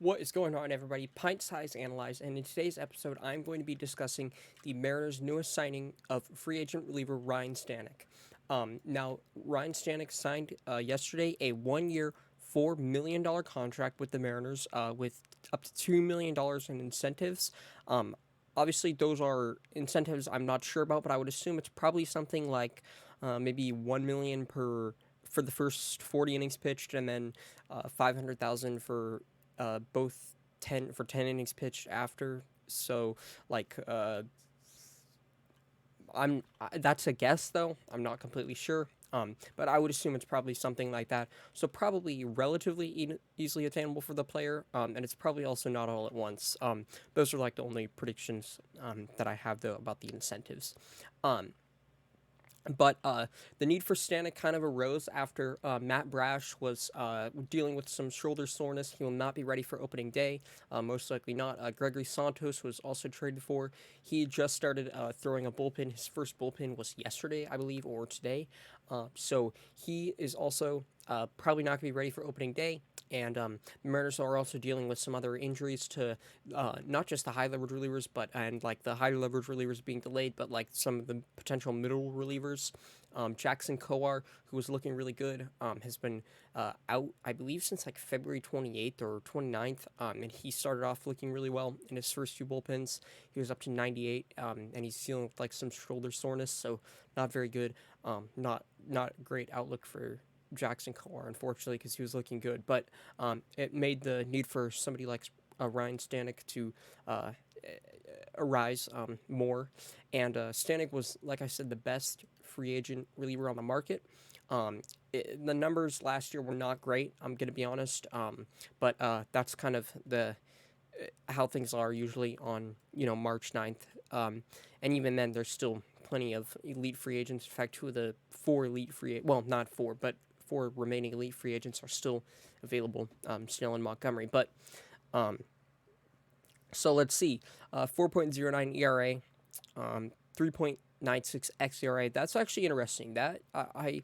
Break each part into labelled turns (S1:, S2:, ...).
S1: What is going on, everybody? PintSizeAnalyze, and in today's episode, I'm going to be discussing the Mariners' newest signing of free agent reliever Ryne Stanek. Now, Ryne Stanek signed yesterday a one-year, $4 million contract with the Mariners, with up to $2 million in incentives. Obviously, those are incentives I'm not sure about, but I would assume it's probably something like maybe $1 million per for the first 40 innings pitched, and then 500,000 for both 10 innings pitched after. So like that's a guess though. I'm not completely sure. But I would assume it's probably something like that. So probably relatively easily attainable for the player, and it's probably also not all at once. Those are like the only predictions that I have though about the incentives. Um, but the need for Stanek kind of arose after Matt Brash was dealing with some shoulder soreness. He will not be ready for opening day, most likely not. Gregory Santos was also traded for. He just started throwing a bullpen. His first bullpen was yesterday, I believe, or today. So he is also probably not going to be ready for opening day. And the Mariners are also dealing with some other injuries to not just the high leverage relievers, but and like the high leverage relievers being delayed, but like some of the potential middle relievers. Jackson Kowar, who was looking really good, has been out, I believe, since like February 28th or 29th, and he started off looking really well in his first two bullpens. He was up to 98, and he's dealing with like some shoulder soreness, so not very good. Not great outlook for Jackson Kowar, unfortunately, because he was looking good. But it made the need for somebody like Ryne Stanek to uh, arise more. And Stanek was, like I said, the best free agent reliever on the market. The numbers last year were not great. I'm gonna be honest, but that's kind of the how things are usually on March 9th. And even then, there's still plenty of elite free agents. In fact, two of the four elite free well, not four, but four remaining elite free agents are still available. Snell and Montgomery, but so let's see, 4.09 ERA, 3.96 xERA. That's actually interesting. That I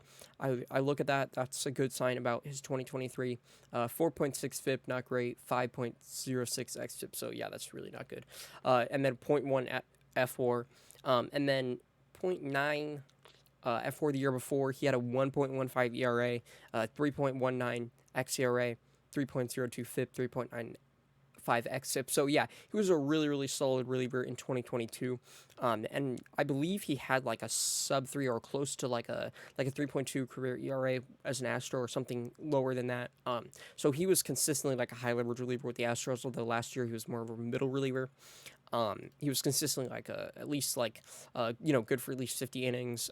S1: look at that. That's a good sign about his 2023. 4.6 FIP, not great. 5.06 xFIP. So yeah, that's really not good. And then zero point 0.1 F4, and then zero point 0.9 F4 the year before. He had a 1.15 ERA, 3.19 xERA, 3.02 FIP, 3.9 xFIP. So yeah, he was a really, really solid reliever in 2022, and I believe he had like a sub 3 or close to like a 3.2 career ERA as an Astro or something lower than that. So he was consistently like a high leverage reliever with the Astros, although last year he was more of a middle reliever. He was consistently like at least like good for at least 50 innings.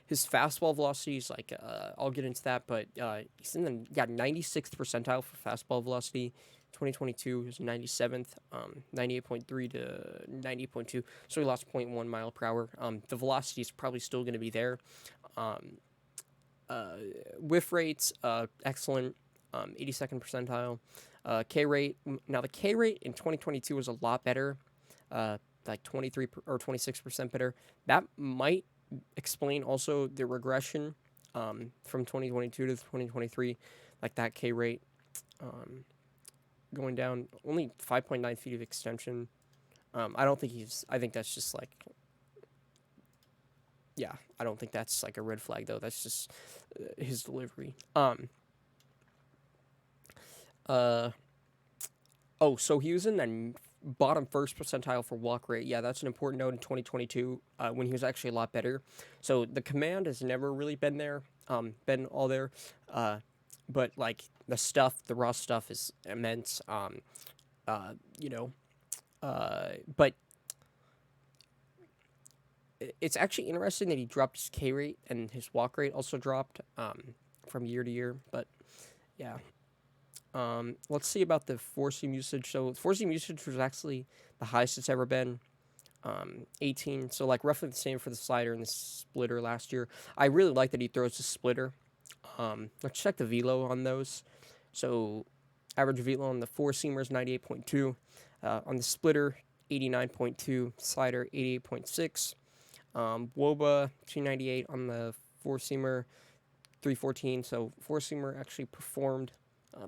S1: His fastball velocity is like I'll get into that, but he's in the 96th percentile for fastball velocity. 2022 he was 97th, 98.3 to 90.2, so he lost 0.1 mile per hour. The velocity is probably still going to be there. Um, Whiff rates excellent, 82nd percentile. K rate, now the K rate in 2022 was a lot better, like 23 or 26% better. That might explain also the regression from 2022 to 2023, like that K rate going down. Only 5.9 feet of extension. I don't think he's. I think that's just like. Yeah, I don't think that's like a red flag though. That's just his delivery. Uh. Oh, so he was in the bottom first percentile for walk rate. Yeah, that's an important note in 2022 when he was actually a lot better. So the command has never really been there, been all there. But like the raw stuff is immense. You know, but it's actually interesting that he dropped his K rate and his walk rate also dropped from year to year. But yeah, let's see about the four seam usage. So four seam usage was actually the highest it's ever been. 18, so like roughly the same for the slider and the splitter last year. I really like that he throws the splitter. Let's check the velo on those. So average velo on the four seamer is 98.2, on the splitter 89.2, slider 88.6. Woba 298 on the four seamer, 314. So four seamer actually performed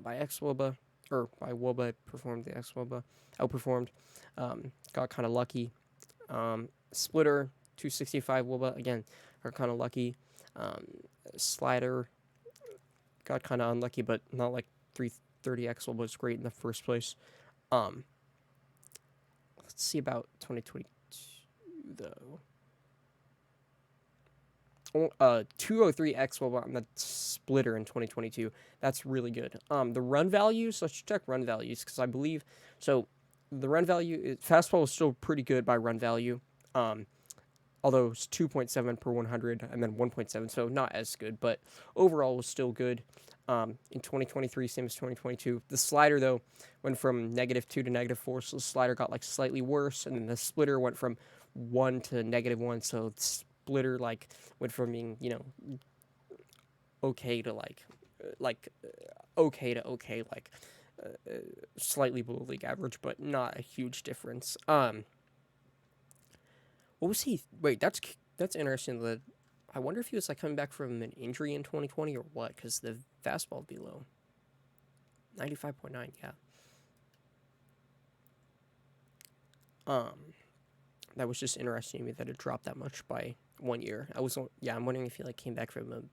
S1: by X Woba. or by Woba performed the X Woba outperformed. Got kind of lucky. Splitter 265 Woba again are kind of lucky. Slider got kind of unlucky, but not like 330X Woba was great in the first place. Let's see about 2022 though. 203X Woba on the splitter in 2022. That's really good. The run values, let's check run values because I believe so. The run value, fastball was still pretty good by run value. Although it's 2.7 per 100 and then 1.7, so not as good, but overall was still good. In 2023, same as 2022. The slider though went from -2 to -4, so the slider got like slightly worse, and then the splitter went from 1 to -1, so the splitter like went from being okay to okay, slightly below league average, but not a huge difference. What was he? Wait, that's interesting. That I wonder if he was like coming back from an injury in 2020 or what, because the fastball would be low. 95.9, yeah. That was just interesting to me that it dropped that much by 1 year. I'm wondering if he like came back from a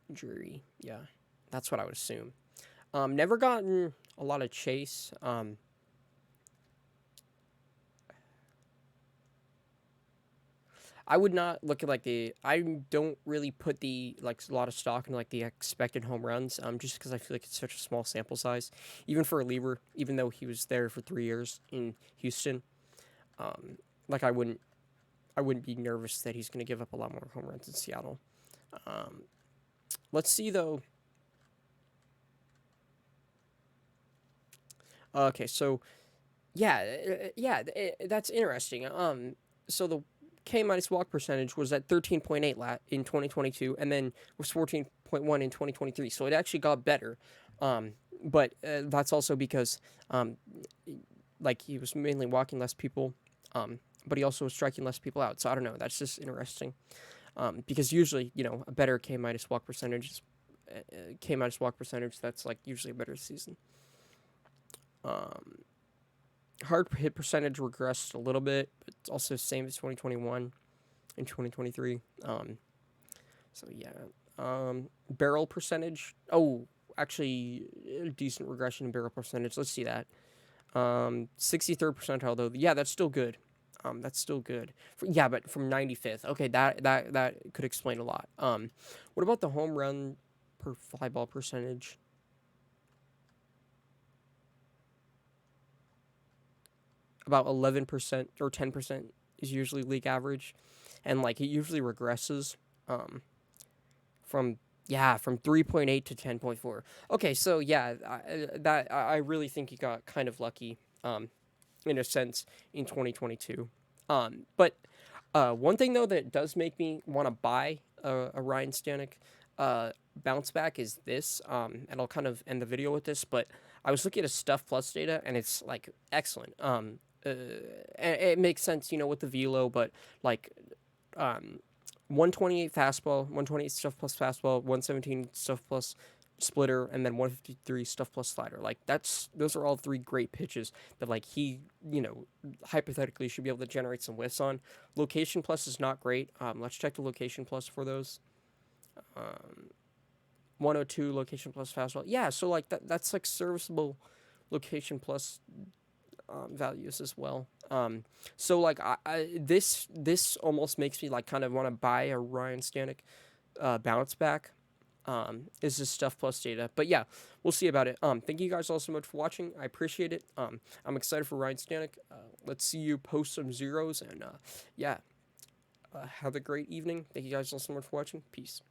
S1: injury. Yeah, that's what I would assume. Never gotten a lot of chase. I would not look at I don't really put a lot of stock in like the expected home runs, just because I feel like it's such a small sample size, even for a reliever, even though he was there for 3 years in Houston. I wouldn't be nervous that he's going to give up a lot more home runs in Seattle. Let's see though. Okay, so that's interesting. So the K minus walk percentage was at 13.8 in 2022, and then was 14.1 in 2023. So it actually got better. But that's also because he was mainly walking less people, but he also was striking less people out. So I don't know. That's just interesting. Because usually, a better K minus walk percentage, that's like usually a better season. Hard hit percentage regressed a little bit, but it's also same as 2021 and 2023. So yeah. Barrel percentage. Oh, actually, a decent regression in barrel percentage. Let's see that. 63rd percentile though. Yeah, that's still good. That's still good. But from 95th. Okay, that could explain a lot. What about the home run per fly ball percentage? About 11% or 10% is usually league average, and it usually regresses from 3.8 to 10.4. Okay, so yeah, I really think he got kind of lucky in a sense in 2022. But one thing though that does make me want to buy a Ryne Stanek bounce back is this, and I'll kind of end the video with this, but I was looking at his Stuff Plus data, and it's excellent. It makes sense, with the velo, but 128 fastball, 128 Stuff Plus fastball, 117 Stuff Plus splitter, and then 153 Stuff Plus slider. Those are all three great pitches that he, hypothetically should be able to generate some whiffs on. Location Plus is not great. Let's check the Location Plus for those. 102 Location Plus fastball. Yeah, so that's serviceable Location Plus values as well. So this almost makes me kind of want to buy a Ryne Stanek bounce back. Is this Stuff Plus data, but yeah, we'll see about it. Thank you guys all so much for watching. I appreciate it. I'm excited for Ryne Stanek. Let's see you post some zeros, and have a great evening. Thank you guys all so much for watching. Peace.